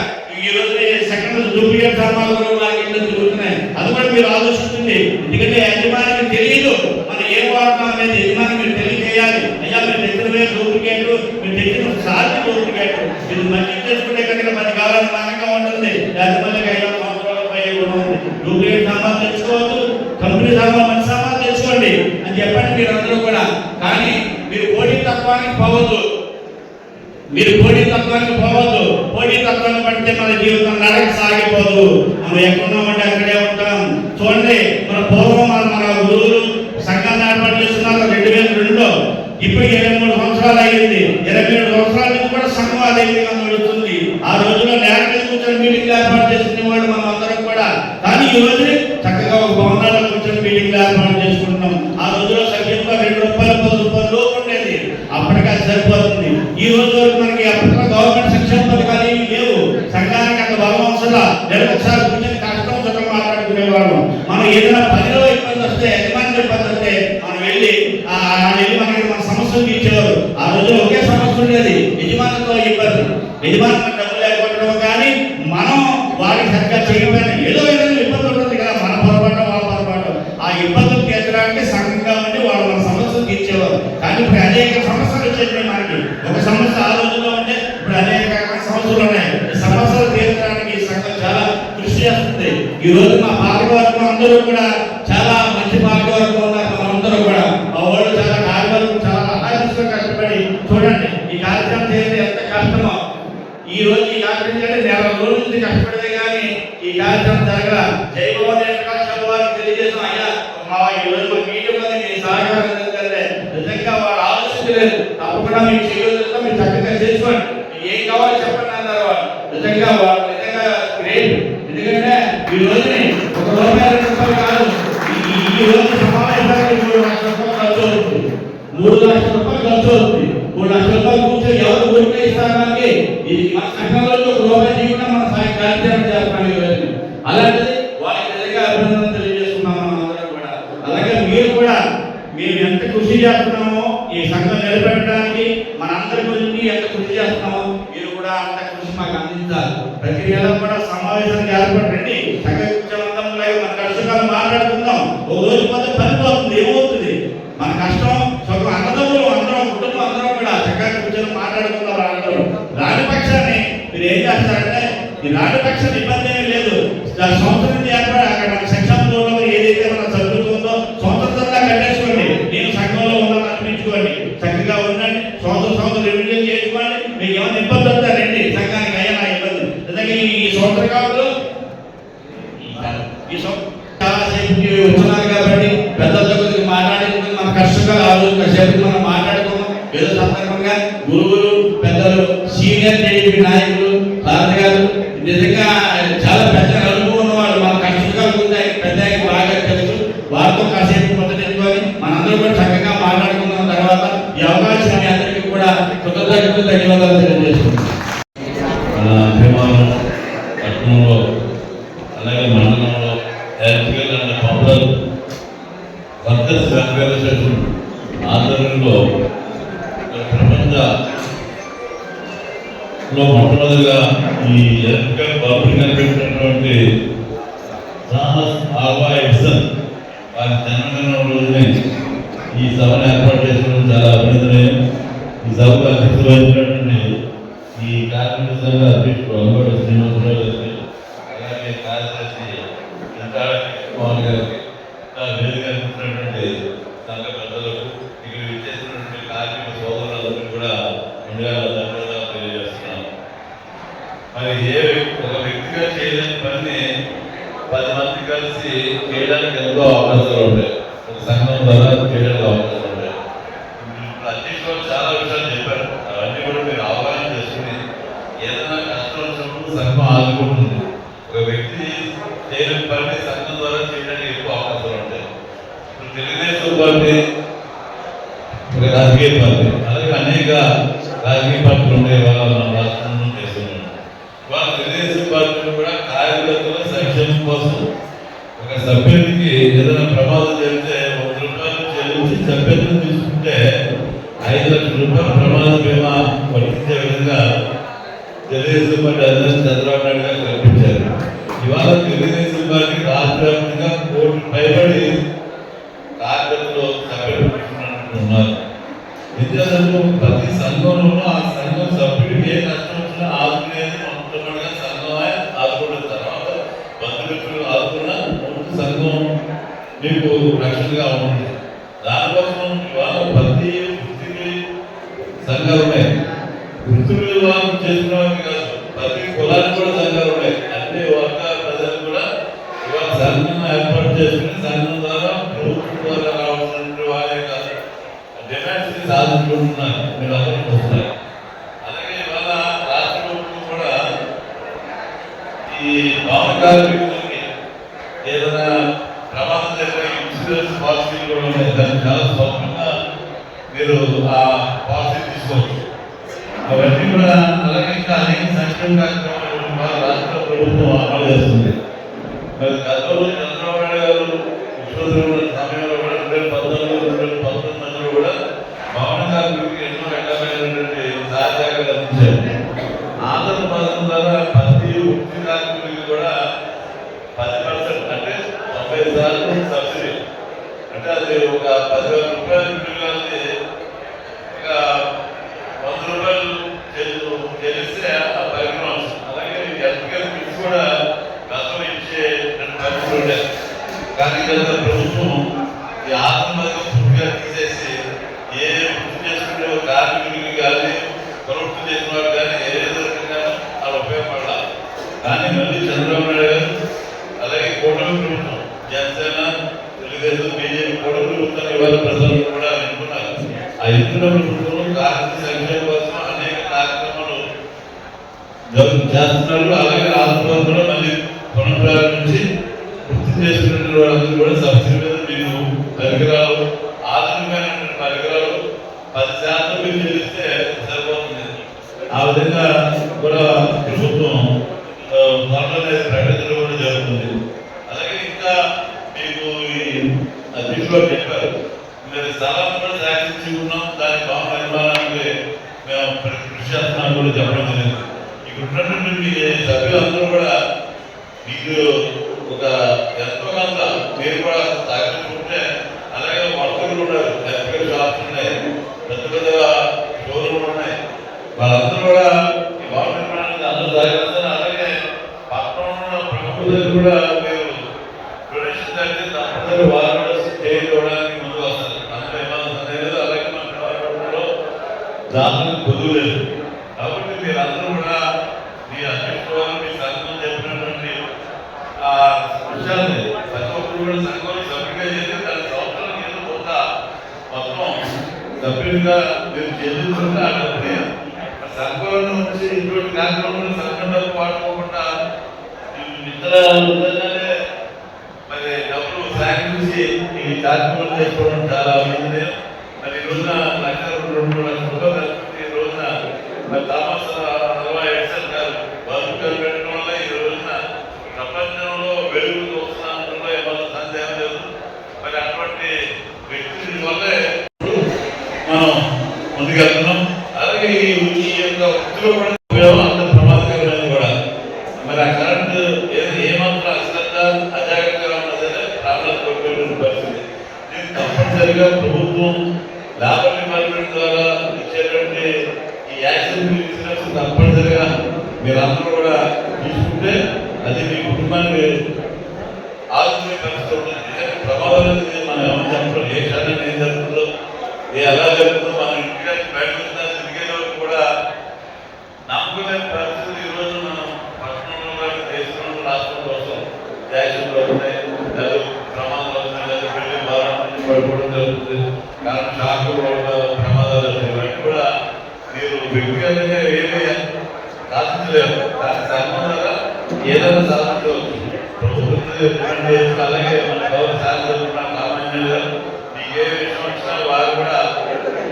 ఈ రోజు సెకండ్ డూప్లికేట్ సామాన్లు కూడా మార్కెట్లో తిరుగుతున్నాయి. అది కూడా మీరు ఆలోచిస్తుంది. ఎందుకంటే యజమానికి తెలియదు మనం ఏం వాడుతున్నాం అనేది. యజమాని మీరు తెలియజేయాలి. అయ్యా మీరు తెచ్చిన డూప్లికేట్, మీరు తెచ్చిన సాధ్య డూప్లికేట్, ఇది మంచి చేసుకుంటే కనుక 10 కాలాలు మానంగా ఉంటుంది. యజమానికి 5 సంవత్సరాల పై కూడా ఉంది. డూప్లికేట్ సామాన్లు తెచ్చుకోవద్దు, కంపెనీ సామాన్లు మంచి సామాన్లు తెచ్చుకోండి అని చెప్పండి మీరు అందరూ కూడా. కానీ మీరు పోటీ తత్వానికి పోవద్దు. మీరు పోటీ తత్వానికి పోవద్దు. పోటీ తత్వాన్ని పడితే మన జీవితం నడక సాగిపోదు. మనం ఎక్కడున్నామంటే అక్కడే ఉంటాం. చూడండి, మన పూర్వం మన గురువులు సంఘాన్ని ఏర్పాటు చేస్తున్నారు 2002లో. ఇప్పుడు 23 సంవత్సరాలు అయ్యింది. 27 సంవత్సరాల నుంచి కూడా సంఘం అదే విధంగా నడుస్తుంది. ఆ రోజుల్లో నేల మీద కూర్చొని మీటింగ్లు ఏర్పాటు చేసుకునేవాళ్ళు మనం అందరం కూడా. కానీ ఈ రోజు చక్కగా ఒక భవనాల్లో కూర్చొని మీటింగ్లు ఏర్పాటు చేసుకుంటున్నాం. ఆ రోజుల్లో సభ్యంగా ₹2 10 రూపాయలు లోపు ఉండేది. అప్పటికి అది సరిపోతుంది. ఈ రోజు వరకు మనకి అప్పట్లో గవర్నమెంట్ సంక్షేమ పథకాలు ఏమి లేవు. సంఘానికి అంత బలం అవసరం. నెలకు ఒకసారి కూర్చొని కష్టం సుఖం మాట్లాడుకునేవాళ్ళం. మనం ఏదైనా పనిలో ఇబ్బంది వస్తే, యజమాని ఇబ్బంది వస్తే మనం వెళ్ళి మనకి మన సమస్యలు తీర్చేవారు. ఆ రోజు ఒకే సమస్య ఉండేది, యజమానితో ఇబ్బంది. యజమాని డబ్బు లేకపోవడం కానీ మనం వారికి సరిగ్గా చేయకపోయినా ఏదో విధంగా ఇబ్బంది ఉంటుంది కదా, మన పొరపాటు వాళ్ళ పొరపాటు. ఆ ఇబ్బందులు తీర్చడానికి సంఘంగా ఉండి వాళ్ళు మన సమస్యలు తీర్చేవారు. కానీ ఇప్పుడు అనేక సమస్యలు వచ్చేసినాయి మనకి. ఒక సమస్య ఆ రోజుల్లో ఉంటే ఇప్పుడు అనేక సమస్యలు ఉన్నాయి. ఈ సమస్యలు తీర్చడానికి ఈ సంఘం చాలా కృషి చేస్తుంది. ఈ రోజు మా పాలకవర్గం అందరూ కూడా చాలా మంచి పాలకవర్గం ఉన్నారు. మనందరూ కూడా మా వాళ్ళు చాలా కార్యవర్గం చాలా ఆలోచనగా కష్టపడి చూడండి ఈ కార్యక్రమం చేస్తే ఎంత కష్టమో. ఈ రోజు ఈ కార్యక్రమం చేస్తే 40 రోజుల నుంచి కష్టపడితే కానీ ఈ కార్యక్రమం జరగ. జైభవన్ వారికి తెలియజేసాం, అయ్యా మా ఈ రోజు మా మీటింగ్ ఉంది, మీ సహకారం ఎందుకంటే నిజంగా వాళ్ళు ఆలోచించలేదు. తప్పకుండా మీకు చేయగలుగుతా, మీరు చక్కగా చేసుకోండి, మీకు ఏం కావాలో చెప్పండి అన్నారు వాళ్ళు. నిజంగా వాళ్ళు నిజంగా గ్రేట్. ఎందుకంటే ఈ రోజుని ₹1 2 కాదు, ఈ రోజు సమావేశానికి ₹3 లక్షల ఖర్చు అవుతుంది. ₹3 లక్షల ఖర్చు అవుతుంది. ₹3 లక్షల కూర్చొని ఎవరు ఊరికే ఇస్తారు మనకి? ఇది మన సంఘంలో ₹1 జీవితం మన కార్యక్రమం చేస్తాం. అలాంటిది వాళ్ళకి నిజంగా అభినందన తెలియజేస్తున్నాం మనం అందరం కూడా. అలాగే మీరు కూడా మేము ఎంత కృషి చేస్తున్నామో ఈ సంఘం నిలబెట్టడానికి, మనందరి గురించి ఎంత కృషి చేస్తున్నామో మీరు కూడా అంత కృషి మాకు అందించాలి. ప్రతి నెల కూడా సమావేశానికి ఏర్పడండి. సంఘ మన కష్టకాలు మాట్లాడుకుందాం. ఒక రోజు పోతే పనిపోతుంది, ఏమవుతుంది? మన కష్టం సుఖం అన్నదమ్ములు అందరం, కుటుంబం అందరం కూడా చక్కగా కూర్చొని మాట్లాడుకుందాం. అందరూ రాని పక్షాన్ని మీరు ఏం చేస్తారంటే, ఈ రాని పక్షాన్ని ఇబ్బంది ఏమీ లేదు. సంవత్సరం నుంచి ఏర్పడి అక్కడ మన సంక్షేమంలో ఏదైతే మన చదువుతుందో సంవత్సరంగా కట్టేసుకోండి. నేను సంఘంలో ఉన్నాను అనిపించుకోండి, చక్కగా ఉండండి. సంవత్సరం రెవెన్యూ చేసుకోండి. మీకు ఏమైనా ఇబ్బంది వస్తారండి సంఘానికి, అయ్యా నా ఇబ్బంది నిజంగా ఈ సంవత్సర కాలంలో చాలాసేపు వచ్చినారు కాబట్టి పెద్దలతో కొద్దిగా మాట్లాడుకుంటే మన కష్టంగా ఆ రోజు కాసేపు మనం మాట్లాడుకున్నాం. ఏదో సందర్భంగా గురువులు, పెద్దలు, సీనియర్ టీడీపీ నాయకులు, భారతి గారు నిజంగా చాలా పెద్ద అనుభవం ఉన్నవాళ్ళు. మన కష్టంగా ఉంది పెద్ద బాగా తెలుసు. వారితో కాసేపు మొదలెట్టుకొని మనందరూ కూడా చక్కగా మాట్లాడుకున్న తర్వాత ఈ అవకాశం మీ అందరికీ కూడా కృతజ్ఞతలు, ధన్యవాదాలు తెలియజేస్తున్నాం. పట్టణంలో అలాగే మండలంలో electrical and power workers welfare association ఆధ్వర్యంలో ప్రపంచంలో మొట్టమొదటిగా ఈ ఎలక్ట్రికల్ బల్బులు కనిపెట్టినటువంటి థామస్ ఆల్వా ఎడిసన్ వారి జన్మదిన రోజునే ఈ సభను ఏర్పాటు చేసుకోవడం చాలా అభినందనీయం. ఈ సభకు అధ్యక్షత వహించినటువంటి ఈ కార్మిక సంఘ అధ్యక్షుడు అంగోడ శ్రీనివాసరావు గారికి, అలాగే కార్యదర్శి మోహన్ గారికి, వేదిక కల్పించినటువంటి సంఘ పెద్దలకు, ఇక్కడ విచ్చేసినటువంటి కార్మిక సోదరులందరికీ కూడా ముందుగా ధన్యవాదాలు తెలియజేస్తున్నాను. మరి ఒక వ్యక్తిగా చేయలేని పనిని 10 మంది కలిసి చేయడానికి ఎంతో అవకాశాలు ఉంటాయి. ఒక సంఘం ద్వారా చేయడానికి అవకాశాలు ఉంటాయి. ఇప్పుడు అధ్యక్షులు చాలా విషయాలు చెప్పారు. అవన్నీ కూడా మీరు అవగాహన చేసుకుని ఏదైనా కష్టం వచ్చినప్పుడు సంఘం ఆదుకుంటుంది. ఒక వ్యక్తి చేయలేని పని సంఘం ద్వారా చేయడానికి ఎక్కువ అవకాశాలు ఉంటాయి. ఇప్పుడు తెలుగుదేశం పార్టీ ఒక రాజకీయ పార్టీ, అలాగే అనేక రాజకీయ పార్టీలు ఉండే వాళ్ళ మన రాష్ట్రంలో చేస్తున్నాం. వాళ్ళ తెలుగుదేశం పార్టీలు కూడా కార్యకర్తల సంక్షేమం కోసం ఒక సభ్యుడికి ఏదైనా ప్రమాదం జరిగితే ₹1 చెల్లించి సభ్యత్వం తీసుకుంటే ₹5 లక్షల ప్రమాద బీమా వర్తించే విధంగా తెలుగుదేశం పార్టీ అధినేత చంద్రబాబు నాయుడు గారు కల్పించారు. ఇవాళ తెలుగుదేశం పార్టీ రాష్ట్ర వ్యాప్తంగా 1 కోటి పైబడి కార్యకర్తలు సభ్యులు ఉన్నారు. విద్యార్థులు ప్రతి సంఘంలోనూ ఆ సంఘం సభ్యుడికి ఏ కష్టం వచ్చినా ఆదుకునేది మొట్టమొదటిగా సంఘమే ఆదుకున్న తర్వాత బంధుమిత్రులు ఆదుకున్న సంఘం మీకు రక్షణగా ఉంటుంది. దానికోసం ఇవాళ ప్రతి వృత్తికి సంఘాలు ఉన్నాయి. వృత్తులు వివాహం చేసిన వారికి కాదు, ప్రతి కులానికి కూడా సంఘాలు ఉన్నాయి. అన్ని వర్గాల ప్రజలు కూడా ఇవాళ సంఘం ఏర్పాటు చేసుకుని సంఘం ద్వారా ప్రభుత్వం ద్వారా రావాల్సిన వారే కాదు డిమాండ్స్ ని సాధించుకుంటున్నారు. మీరు అందరూ చూస్తారు. అలాగే ఇవాళ రాష్ట్ర ప్రభుత్వం కూడా ఈ భవన కార్మికులకి ఏదైనా ప్రమాదం జరిగే ఇన్సూరెన్స్ పాలసీలు కూడా ఉన్నాయి. దాన్ని చాలా స్వల్పంగా మీరు ఆ పాలసీ తీసుకోవచ్చు. అవన్నీ కూడా అలాగే ఇంకా అనేక సంక్షేమ కార్యక్రమాలు రాష్ట్ర ప్రభుత్వం అమలు చేస్తుంది. మరి గతంలో చంద్రబాబు నాయుడు గారు ముఖ్యమంత్రి సమయంలో కూడా 2014-2019 మధ్యలో కూడా భవన కార్మికులకు ఎన్నో రకాలైనటువంటి సహాయాలు అందించారు. ఆంధ్ర పథకం ద్వారా ప్రతి వృత్తి కార్మికులకి కూడా 10% అంటే 90% సబ్సిడీ, అంటే అది ఒక 10,000 రూపాయలు పిల్లలకి ఇక 100 రూపాయలు చెల్లిస్తే ఆ పరిమాణం. అలాగే హెల్త్కేర్ కిట్స్ కూడా గతంలో ఇచ్చే పరిస్థితులు ఉండేది. కానీ గత ప్రభుత్వం ఈ ఆత్మహత్య పూర్తిగా తీసేసి ఏ వృత్తి చేసుకునే కార్మికులకి కానీ ప్రవృత్తి చేసిన వారు కానీ ఏ రకంగా అలా ఉపయోగపడాలి. కానీ మళ్ళీ చంద్రబాబు నాయుడు గారు అలాగే కూటమి ప్రభుత్వం జనసేన తెలుగుదేశం బీజేపీ కూటమి ప్రభుత్వాన్ని ఇవాళ ప్రజలు కూడా ఎన్నుకున్నారు. ఆ ఎన్నుకున్న ప్రభుత్వంలో కార్మిక సంక్షేమం కోసం అనేక కార్యక్రమాలు చేస్తున్నారు. అలాగే ఆంధ్రప్రదేశ్ కూడా మళ్ళీ పునఃప్రారంభించి వృత్తి చేసుకున్న వాళ్ళందరూ కూడా సబ్సిడీ మీద మీరు పరికరాలు ఆధునికమైన పరికరాలు 10% మీరు చెల్లిస్తే సరిపోతుంది. ఆ విధంగా కూడా ప్రభుత్వం త్వరలోనే ప్రకటించడం కూడా జరుగుతుంది. అలాగే ఇంకా మీకు ఈ దీంట్లో చెప్పారు, మీరు స్థలాన్ని కూడా సాధించి ఉన్నాం, దాని భవన నిర్మాణానికి మేము కృషి చేస్తున్నాం కూడా చెప్పడం జరిగింది. ఇక్కడ ఉన్నటువంటి మీ సభ్యులందరూ కూడా మీకు ఒక ఎంతో కొంత మీరు కూడా సహకరించుకుంటే, అలాగే వర్తకులు ఉన్నారు, ఎలక్ట్రికల్ షాప్స్ ఉన్నాయి, పెద్ద పెద్ద షోరూమ్లు ఉన్నాయి, వాళ్ళందరూ కూడా ఈ భవన నిర్మాణానికి అందరూ సహకరిస్తారు. అలాగే పట్టణంలో ప్రముఖులు కూడా మీరు డొనేషన్ అయితే తప్పనిసరి వారు కూడా చేయడానికి ముందుకు వస్తారు. అందులో ఏమన్నా లేదు. అలాగే మన గవర్నమెంట్లో దానికి కొద్దు లేదు. కాబట్టి మీరందరూ కూడా మీ అధ్యక్షులు మీ సంఘం చెప్పినటువంటి ఆ విషయాన్ని ప్రతి ఒక్కరు కూడా సంఘంలో సభ్యులుగా చేసి దాని సంవత్సరానికి ఏదో కొంత మొత్తం సభ్యులుగా మీరు చెల్లించుకుంటే అంటే సంఘంలో నుంచి ఇటువంటి కార్యక్రమాలు సంఘంలో వాడుకోకుండా ఇతర విధంగానే మరి డబ్బులు సేకరించి ఈ కార్యక్రమాలు చేసుకోవడం చాలా మంది. మరి ఈ రోజున 1,2 లక్షల రూపాయలు ఈ రోజున మరి థామస్ అల్వా ఎడిసన్ గారు బల్బులు పెట్టడం వల్ల ఈ రోజున ప్రపంచంలో వెలుగు వస్తున్నందులో ఏమన్నా సందేహం లేదు. మరి అటువంటి వ్యక్తుల వల్లే మనం ముందుకెళ్తున్నాం. అలాగే ఈ యొక్క వృత్తిలో కూడా ఉపయోగం అంత ప్రమాదకరమైనది కూడా. మరి ఆ కరెంట్ ఏమాత్రం అశ్రద్ధ అజాగ్రత్తగా ఉన్నదనే ప్రాణాలు కోల్పోయిన పరిస్థితి. దీనికి తప్పనిసరిగా ప్రభుత్వం లేబర్ డిపార్ట్మెంట్ ద్వారా ఇచ్చేటువంటి ఈ యాక్షన్ ఇన్సూరెన్స్ తప్పనిసరిగా మీరందరూ కూడా తీసుకుంటే అది మీ కుటుంబానికి ఆరోగ్య పరిస్థితి ఉంటుంది. ప్రమాదం అనేది మనం ఏమని చెప్పడం, ఏ క్షణం ఏం జరుగుతుందో ఎలా జరుగుతుందో మనం ఇంటికి బయట తిరిగే వరకు కూడా నమ్ముకునే పరిస్థితులు ఈ రోజు మనం పట్టణంలో కానీ దేశంలో రాష్ట్రం కోసం యాక్సిడెంట్లు అవుతున్నాయి, లేదా ప్రమాదాలు అవుతున్నాయి, లేదా పెళ్లి భారం నుంచి పడిపోవడం జరుగుతుంది, కరెంట్ షాక్ ప్రమాదాలు అవుతాయి. ఇవన్నీ కూడా మీరు వ్యక్తిగతంగా ఏమీ సాధించలేరు. దానికి సంబంధంగా ఏదైనా సాధించవచ్చు. ప్రభుత్వం అలాగే మన గౌరవ శాసన సామాన్యంగా మీకు ఏ విషయం వచ్చినా వారు కూడా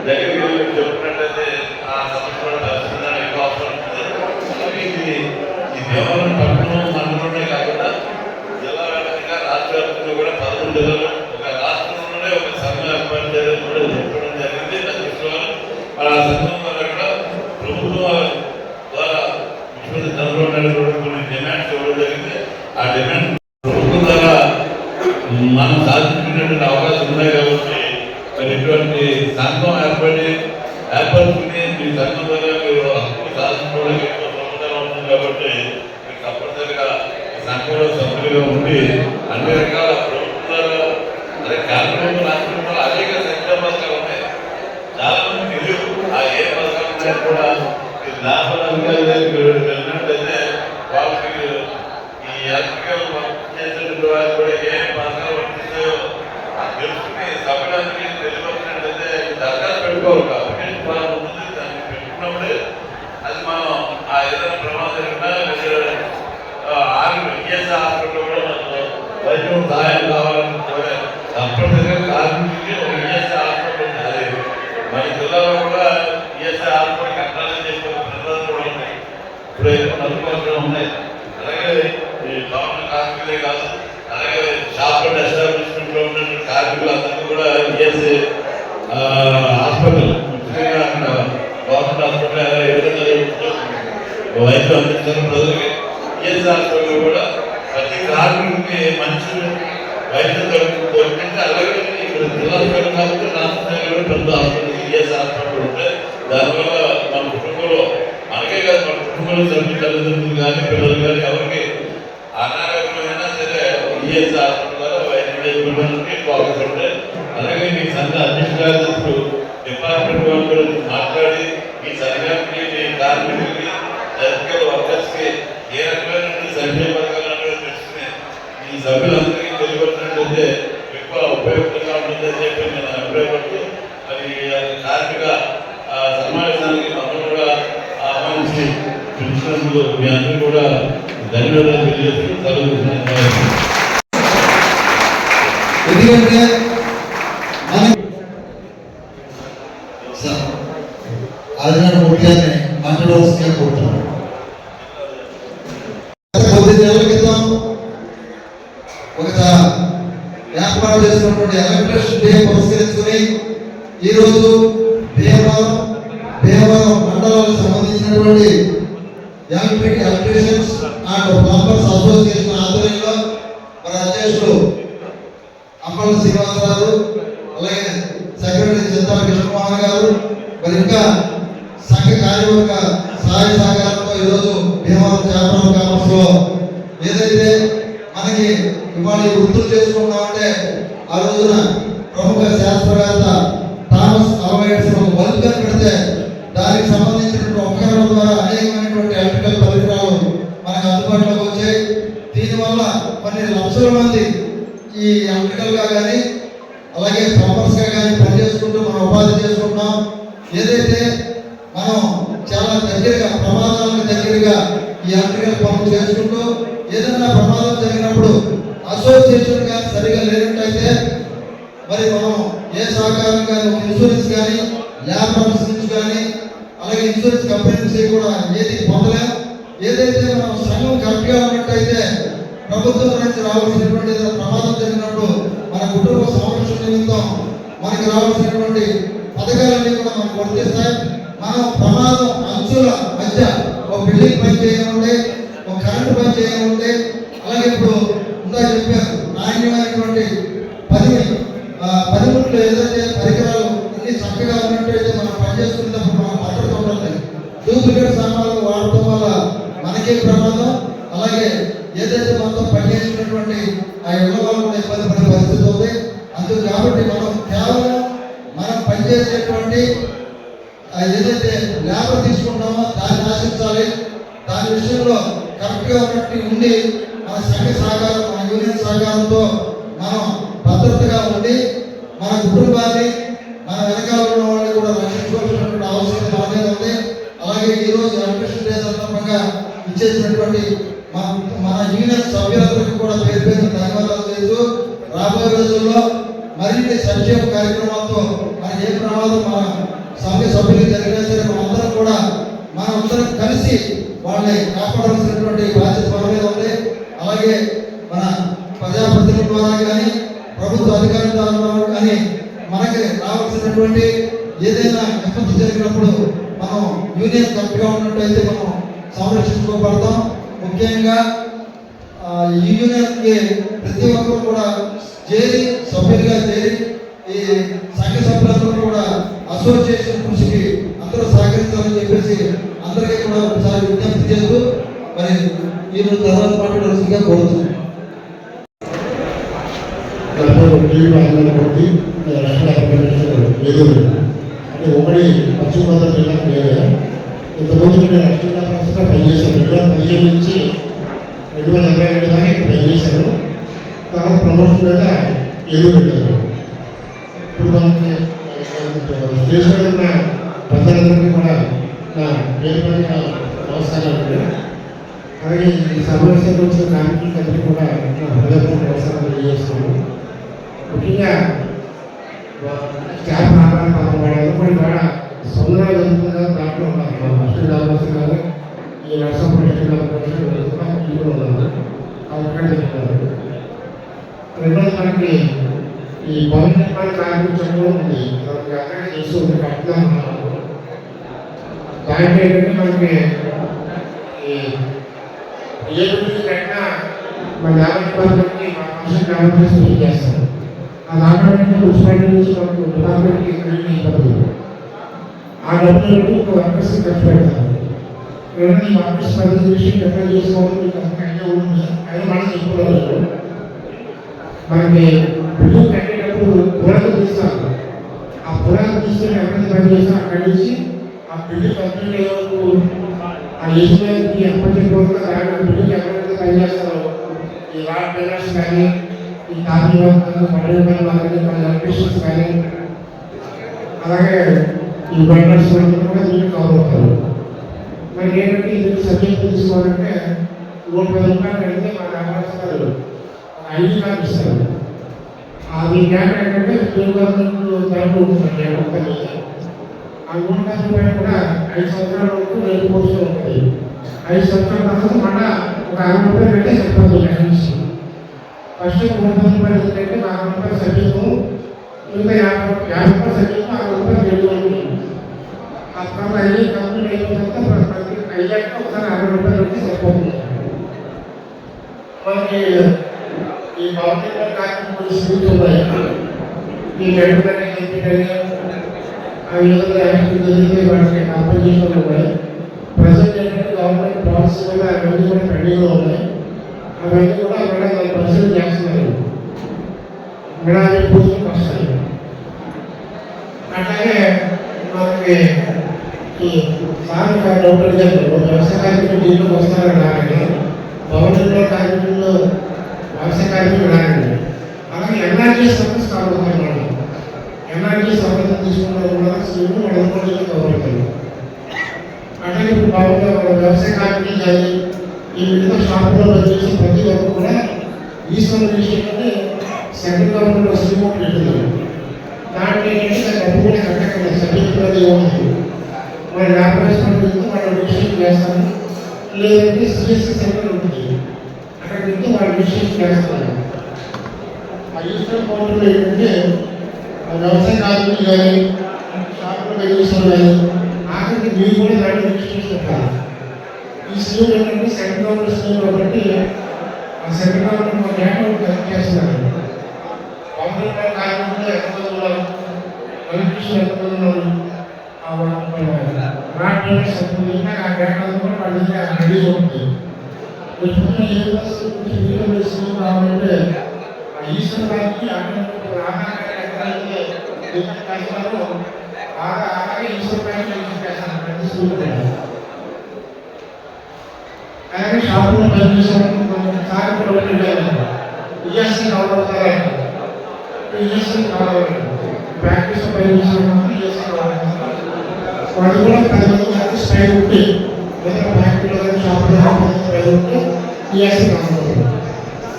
దగ్గరికి చెప్పినట్లయితే ఆ సమస్య కూడా పరిస్థితులు ఎక్కువ అవసరం ఉంటుంది. అలాగే ఇది కేవలం పట్టణం మండలంలోనే కాకుండా జిల్లా వ్యాప్తంగా రాష్ట్ర వ్యాప్తంగా కూడా 11 జిల్లాలు ఒక రాష్ట్రంలోనే ఒక సంఘం ఏర్పాటు చేయడం కూడా చెప్పడం జరిగింది. మరి ఆ సంఘం ద్వారా కూడా ప్రభుత్వం ద్వారా ముఖ్యమంత్రి చంద్రబాబు నాయుడు కూడా కొన్ని డిమాండ్స్ ఇవ్వడం జరిగింది. ఆ డిమాండ్ ప్రభుత్వం ద్వారా మనం సాధించుకునేటువంటి అవకాశం ఉన్నాయి. కాబట్టి మరి ఇటువంటి సంఘం ఏర్పడుకుని మీ సంఘం ద్వారా మీరు హక్కులు సాధించుకోవడానికి ఎక్కువ సమాచారం ఉంటుంది. కాబట్టి మీరు తప్పనిసరిగా ఈ సంఘంలో సభ్యులుగా ఉండి అన్ని రకాల ప్రభుత్వాలు అదే కార్యక్రమాలు రాష్ట్రంలో అనేక సంక్షేమ పథకాలు ఉన్నాయి. చాలా మంది తెలియదు ఆ ఏ పథకాలు ఉన్నాయని కూడా ఒక అప్లికేషన్ ఫామ్ ఉంటుంది, దాన్ని పెట్టుకున్నప్పుడే అది మనం ఆ ఏదైనా ప్రమాదం ఈఎస్ఐ హాస్పిటల్ కూడా మనకు వైద్యం సహాయం కావాలని కూడా తప్పనిసరిగా కార్మికుడికి ఒక ఈఎస్ఐ హాస్పిటల్ ఉంది. అది మన జిల్లాలో కూడా ఈఎస్ఐ హాస్పిటల్ కట్టాలని చెప్పి ప్రజలు కూడా ఉన్నాయి. ఇప్పుడు అందుబాటులో ఉన్నాయి. అలాగే ఈ భవన కార్మికులే కాదు, అలాగే షాప్ అండ్ ఎస్టాబ్లిష్మెంట్ లో ఉన్నటువంటి కార్మికులందరికీ కూడా ఈఎస్ఐ హాస్పిటల్ ముఖ్యంగా గవర్నమెంట్ హాస్పిటల్ ఏ విధంగా వైద్యం అందించారు ప్రజలకి, ఈఎస్ఐ హాస్పిటల్ కూడా ప్రతి కార్మికుడికి మంచి వైద్యం దొరికింది. అలాగే ఇక్కడ జిల్లా హాస్పిటల్ కాబట్టి రాష్ట్ర పెద్ద హాస్పిటల్ ఈఎస్ఐ హాస్పిటల్ ఉంటాయి. దానివల్ల మన కుటుంబంలో మనకే కాదు, మన కుటుంబంలో సభ్యులు తల్లిదండ్రులు కానీ పిల్లలు కానీ ఎవరికి అనారోగ్యమైనా సరే ఈఎస్ఐ హాస్పిటల్ ద్వారా వైద్యం చేసుకోవడానికి ఫోకస్ ఉంటాయి. అలాగే మీ సంఘ అధ్యక్షులు డిపార్ట్మెంట్ వాళ్ళు కూడా మాట్లాడి ఈ సంఘానికి మీ కార్మికులకి ఎలక్ట్రికల్ వర్కర్స్కి ఏ రకమైన సంక్షేమ పథకాలు తెలుసుకుని ఈ సభ్యులందరికీ తెలియబడినట్లయితే ఎక్కువ ఉపయోగకరంగా ఉంటుందని చెప్పి నేను అభిప్రాయపడుతూ మరి కార్మిక సమావేశానికి మమ్మల్ని కూడా ఆహ్వానించి పిలిచినందుకు మీ అందరూ కూడా ధన్యవాదాలు తెలియజేస్తూ సెలవు. ఎందుకంటే ఆదినాడు ముఖ్యాన్ని మాట్లాడవలసిందిగా కోరుతున్నాను. కొద్ది నెలల క్రితం ఒక ఏర్పాటు చేసినటువంటి ఎలక్ట్రిసిటీ డే పురస్కరించుకుని ఈరోజు భీమవరం మండలాలకు సంబంధించినటువంటి ఎలక్ట్రీషియన్స్ అండ్ ప్లంబర్స్ అసోసియేషన్ ఆధ్వర్యంలో మన అధ్యక్షులు అమ్మల శ్రీనివాసరావు, అలాగే సెక్రటరీ చింతాల కృష్ణమోహన్ గారు, మరి ఇంకా సంఘ కార్యవర్గ సహాయ సహకారంతో ఈరోజు భీమవరం చేపల కామర్స్ లో ఏదైతే మనకి ఇవాళ వృత్తులు చేసుకున్నామంటే ఆ రోజున ప్రముఖ శాస్త్రవేత్త థామస్ అల్వా ఎడిసన్ బల్బ్ పెడితే దానికి సంబంధించినటువంటి ఉపకరణం ద్వారా అనేకమైనటువంటి ఎలక్ట్రికల్ పరికరాలు మనకు అందుబాటులోకి వచ్చాయి. దీనివల్ల కొన్ని లక్షల మంది ఈ ఎలక్ట్రికల్ గా కానీ అలాగే ప్లంబర్స్ గా కానీ పనిచేసుకుంటూ మనం ఉపాధి చేసుకుంటున్నాం. ఏదైతే మనం చాలా దగ్గరగా ప్రమాదాలకు దగ్గరగా ఈ ఎలక్ట్రికల్ పనులు చేసుకుంటూ ఏదైనా ప్రమాదం జరిగినప్పుడు అసోసియేషన్ కానీ సరిగా లేనట్టయితే మరి మనం ఏ సహకారం కానీ ఇన్సూరెన్స్ కానీ ల్యాబ్ నుంచి కానీ అలాగే ఇన్సూరెన్స్ కంపెనీ నుంచి కూడా ఏది పొందలేం. ఏదైతే మనం సంఘం కరెక్ట్గా ఉన్నట్టయితే ప్రభుత్వం నుంచి రావాల్సినటువంటి ఏదైనా ప్రమాదం జరిగినప్పుడు మన కుటుంబ సంరక్షణ నిమిత్తం మనకి రావాల్సినటువంటి పథకాలన్నీ కూడా మనకు వర్తిస్తాయి. మనం ప్రమాదం అంచుల మధ్య ఒక బిల్డింగ్ పని చేయనుండే, ఒక కరెంటు పని చేయనుండే, అలాగే ఇప్పుడు ఇందా చెప్పారు నాణ్యమైనటువంటి పనిముట్లు ఏదైతే పరికరాలు అన్ని చక్కగా ఉన్నట్టయితే మనం పనిచేస్తున్నప్పుడు మనం భద్రత ఉంటుంది. డూప్లికేట్ సామాన్లు వాడటం వల్ల మనకే ప్రమాదం, అలాగే ఏదైతే మనతో పనిచేసినటువంటి ఆ ఇళ్ళ వాళ్ళు కూడా ఇబ్బంది పడే పరిస్థితి ఉంది. అందుకు కాబట్టి మనం కేవలం మనం పనిచేసేటువంటి ఏదైతే లేబర్ తీసుకుంటామో దాన్ని ఆశించాలి. దాని విషయంలో కరెక్ట్గా ఉన్నట్టు ఉండి మన సంఘ సహకారం మన యూనియన్ సహకారంతో మనం భద్రతగా ఉండి మన కుటుంబాన్ని మన వెనకాల ఉన్న వాళ్ళని కూడా రక్షించుకోవాల్సినటువంటి అవసరం మన మీద ఉంది. అలాగే ఈరోజు ఎలక్ట్రిసిటీ డే సందర్భంగా ఇచ్చేసినటువంటి మన యూనియన్ సభ్యులందరికీ కూడా పేరు పేరు ధన్యవాదాలు చేస్తూ రాబోయే రోజుల్లో మరిన్ని సంక్షేమ కార్యక్రమాలతో మనకి ఏ ప్రమాదం మన సంఘ సభ్యులు జరిగినా సరే మనందరం కూడా మనందరం కలిసి వాళ్ళని కాపాడాల్సినటువంటి బాధ్యత మన మీద ఉంది. అలాగే మన ప్రజాప్రతినిధుల ద్వారా కానీ ప్రభుత్వ అధికారుల ద్వారా కానీ మనకి రావాల్సినటువంటి ఏదైనా విపత్తు జరిగినప్పుడు మనం యూనియన్ కరెక్ట్గా ఉన్నట్టయితే మనం సంరక్షించుకోబడతాం. ముఖ్యంగా ఈ యూనియన్కి ప్రతి ఒక్కరు కూడా చేరి సభ్యులుగా చేరి ఈ సంఘ సభ్యులందరూ కూడా అసోసియేషన్ కృషికి అందరూ సహకరించాలని చెప్పేసి అందరికీ కూడా ఒకసారి విజ్ఞప్తి చేస్తూ మరి ఈరోజు తర్వాత మాట్లాడాల్సిందిగా కోరుతున్నాం. అంటే ఒకటి పశ్చిమ గోదావరి జిల్లాకు వేరే ఇంతకుముందు నేను లక్ష్మీ ప్రస్తుతం పనిచేశాను. 2015 నుంచి 2022 దాకా ఇక్కడ పనిచేశాను. తర్వాత ప్రమోషన్ మీద ఏదో పెట్టారు. ఇప్పుడు మనకి స్టేజ్ మీద ఉన్న ప్రజలందరికీ కూడా నా పేరు పైన నమస్కారాలు. అలాగే ఈ సమావేశంలో వచ్చిన కార్మికులందరికీ కూడా నా హృదయపూర్వక నమస్కారాలు తెలియజేస్తున్నాను. ముఖ్యంగా స్టాఫ్ ఆహారం వాళ్ళందరూ కూడా సౌందర్య జరుగుతుందా దాంట్లో ఉన్నారు. ఫస్ట్ రావాల్సిన గారు ఈ నర్సాపూర్ ఉన్నారు రెండోది మనకి ఈ భవన నిర్మాణ కార్మికుల చట్టం ఉంది. మనకి అందరికీ తెలుసు కట్టుకున్నాం. దాంట్లో ఏంటంటే మనకి ఈ ఏ బిల్డింగ్ కట్టినా మన ల్యాబ్ డిపార్ట్మెంట్కి మన ఫంక్షన్ ల్యాబ్ చేస్తాం. ఆ ఆటోమేటిక్గా మున్సిపాలిటీ నుంచి మనకు డిపార్ట్మెంట్కి ఇవ్వదు. ఆ డబ్బులు ఇంకో వర్కర్స్ ఖర్చు పెడతారు. ఏదైనా ఈ వర్కర్స్ పద్ధతి విషయం ఎక్కడ చేసుకోవాలి మీకు అంత ఐడియా ఉంది. అయినా మనం చెప్పుకోలేదు. మనకి బిల్డింగ్ కట్టేటప్పుడు పురాణం తీస్తాను. ఆ పురాణం తీసుకొని ఎక్కడికి పని చేస్తాం అక్కడి నుంచి ఆ బిల్డింగ్ కంప్లీట్ అయ్యే వరకు ఆ యజమానికి ఎప్పటికీ దాని బిల్డింగ్ ఎక్కడైతే పని చేస్తారో ఈ రాడ్ బెల్లర్స్ కానీ ఈ తాపీ ఎలక్ట్రీషియన్స్ కానీ అలాగే ఈ బెల్లర్స్ కూడా దీనికి కవర్ అవుతారు. మరి ఏంటంటే ఇది సబ్జెక్ట్ తీసుకోవాలంటే 110 రూపాయలు అడిగితే మన అభ్యాసాలు 5 గ్రాములు ఇస్తారు. అది గ్యాప్ ఏంటంటే గవర్నమెంట్ తరపు ఉంటుంది. ఆ 110 రూపాయలు కూడా 5 సంవత్సరాల వరకు రేపు పోస్తూ ఉంటుంది. 5 సంవత్సరాల తర్వాత మళ్ళీ ఒక 60 రూపాయలు పెట్టి సరిపోతుంది. ఫస్ట్ 110 రూపాయలు ఎందుకంటే 40 రూపాయలు సబ్జెక్టు ఇంకా 50 రూపాయలు సబ్జెక్టు 60 రూపాయలు వెళ్ళి ఆ తర్వాత అయ్యి కంప్లీట్ అయిపోయిన తర్వాత అయ్యాక ఒకసారి 60 రూపాయలు పెట్టి సరిపోతుంది. మనకి ఈ గవర్నమెంట్ కార్యక్రమాలు స్కూల్స్ ఉన్నాయి. ఈ వెంటనే ఆ విధంగా జరిగితే వాటికి కాంపెన్సేషన్ ఉన్నాయి. ప్రజెంట్ ఏంటంటే గవర్నమెంట్ పాలసీ వల్ల అవన్నీ కూడా పెండింగ్లో ఉన్నాయి. అవన్నీ కూడా మళ్ళీ 10% చేస్తున్నారు. మళ్ళీ అవి పూర్తికి వస్తాయి. అట్లాగే మనకి ఈ సార్ డౌట్ అడిగారు వ్యవసాయ కార్మికులు దీంట్లోకి వస్తారని రాకండి, భవనంలో కార్మికుల్లో వ్యవసాయ కార్మికులు రాకండి. అలాగే ఎన్ఆర్జీ సర్వీస్ కావాలి. ఎన్ఆర్జీ సర్వీస్ తీసుకున్న కూడా స్కీమ్ వాళ్ళ కవర్. అట్లాగే ఇప్పుడు బాగుంటే వ్యవసాయ కార్మికులు కానీ ఈ వివిధ షాపులో పనిచేసే ప్రతి ఒక్కరు కూడా ఈ విషయంలోనే సెంట్రల్ గవర్నమెంట్ స్కీమ్ ఒకటి పెట్టింది. దాంట్లో ఏంటంటే డబ్బు కూడా కట్టకండి సర్టిఫికేట్ అనేది ఉంది. మన వ్యాపారస్తులు వాళ్ళు రిజిస్ట్రేషన్ చేస్తారు. లేదంటే సిఎస్సి సెంటర్ ఉంటుంది, అక్కడికి వెళ్తే వాళ్ళు రిజిస్ట్రేషన్ చేస్తారు. ఆ యూనిఫామ్ కౌంటర్లో ఏంటంటే వ్యవసాయ కార్మికులు కానీ షాపులో పనిచేసిన కానీ ఆఖరికి మీరు కూడా దాంట్లో రిజిస్ట్రేషన్ పెట్టాలి. ఈ స్కీమ్ ఏంటంటే సెంట్రల్ గవర్నమెంట్ స్కీమ్ కాబట్టి ఆ సెంట్రల్ గవర్నమెంట్ డేటా కలెక్ట్ చేస్తున్నారు. గవర్నమెంట్ కార్మికులు ఎంతమంది ఉన్నారు, ఎలక్ట్రీషియన్ ఎంతమంది ఉన్నారు, రాడ్ బెల్లర్స్ ఎంతమంది ఉన్నారు, ఆ డేటా కూడా వాళ్ళ దగ్గర రెడీగా ఉంటుంది. ఏ స్కీమ్ రావాలంటే ఆ ఈశ్వర్ గారికి ఆధార్ కార్డు అలాగే ఈశ్వర్ బ్యాంక్ చేస్తాను ప్రతి స్కూల్. అలాగే షాపులో పనిచేసాను సార్ కూడా ఈఎస్సీ కవర్ అవుతారా, ఈఎస్సీ కవర్ అవ్వాలి. ప్రాక్టీస్ పనిచేసాను ఈఎస్సీ కవర్ అవుతారు. వాళ్ళు కూడా 10 మంది స్టైల్ ఉంటే లేదా ఫ్యాక్టరీలో కానీ షాపులో స్టైల్ ఉంటే ఈఎస్సీ కవర్ అవుతుంది.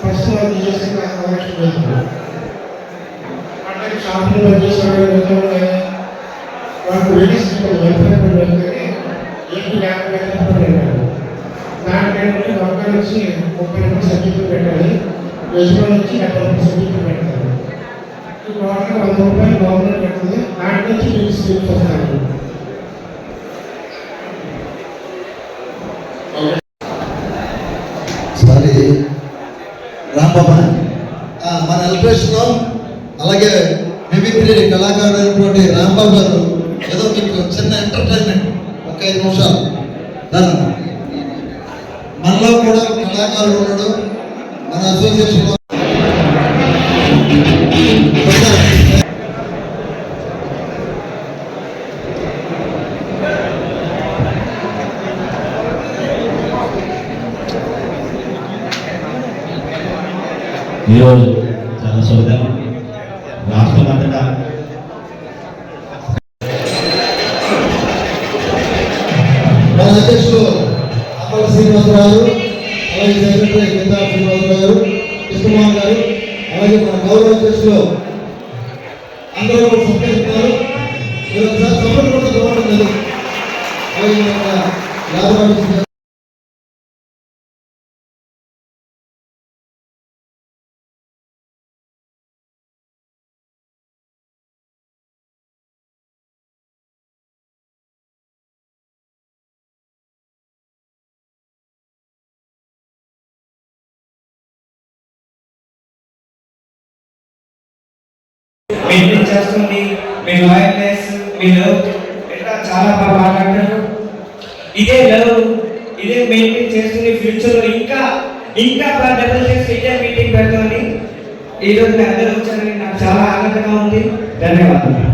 ఫస్ట్ వాళ్ళు ఈఎస్సీ కవరేషన్ చేస్తారు. అట్లాగే షాపులో పనిచేసాను వాళ్ళకు రిజిస్టర్ వెల్ఫేర్ వెళ్తే ఏంటి 50 పెట్టారు. దాంట్లో వర్కర్ వచ్చి 30 రూపాయలు సబ్జెక్టు పెట్టాలి, యజమాని వచ్చి 70 రూపాయలు సబ్జెక్టు పెట్టాలి. ఈ టోటల్ 100 రూపాయలు గవర్నమెంట్ పెడుతుంది. దాంట్లో నుంచి మీకు స్కీమ్స్ వస్తారు. సారీ రాంబాబా, మన ఎలక్ట్రేషన్లో అలాగే మిమిక్రీ కళాకారుడు అయినటువంటి రాంబాబు గారు ఏదో మీకు చిన్న ఎంటర్టైన్మెంట్ ఒక 5 నిమిషాలు. మనలో కూడా కళాకారుడు ఉన్నాడు మన అసోసియేషన్లో. ఈరోజు చాలా శుభదినం. రాష్ట్రం అంతటా గౌరవ అధ్యక్షులు అందరూ కూడా సత్కరిస్తున్నారు. మీరు ఒకసారి సపోర్ట్ కూడా బాగుంటుంది. అలాగే మెయింటైన్ చేస్తుంది, మీ లాయల్నెస్, మీ లవ్ ఇట్లా చాలా బాగా మాట్లాడారు. ఇదే లవ్, ఇదే మెయింటైన్ చేస్తుంది. ఫ్యూచర్లో ఇంకా ఇంకా బాగా డెవలప్ చేసి ఇదే మీటింగ్ పెడతామని ఈరోజు మీ అందరూ వచ్చారని నాకు చాలా ఆనందంగా ఉంది. ధన్యవాదాలు.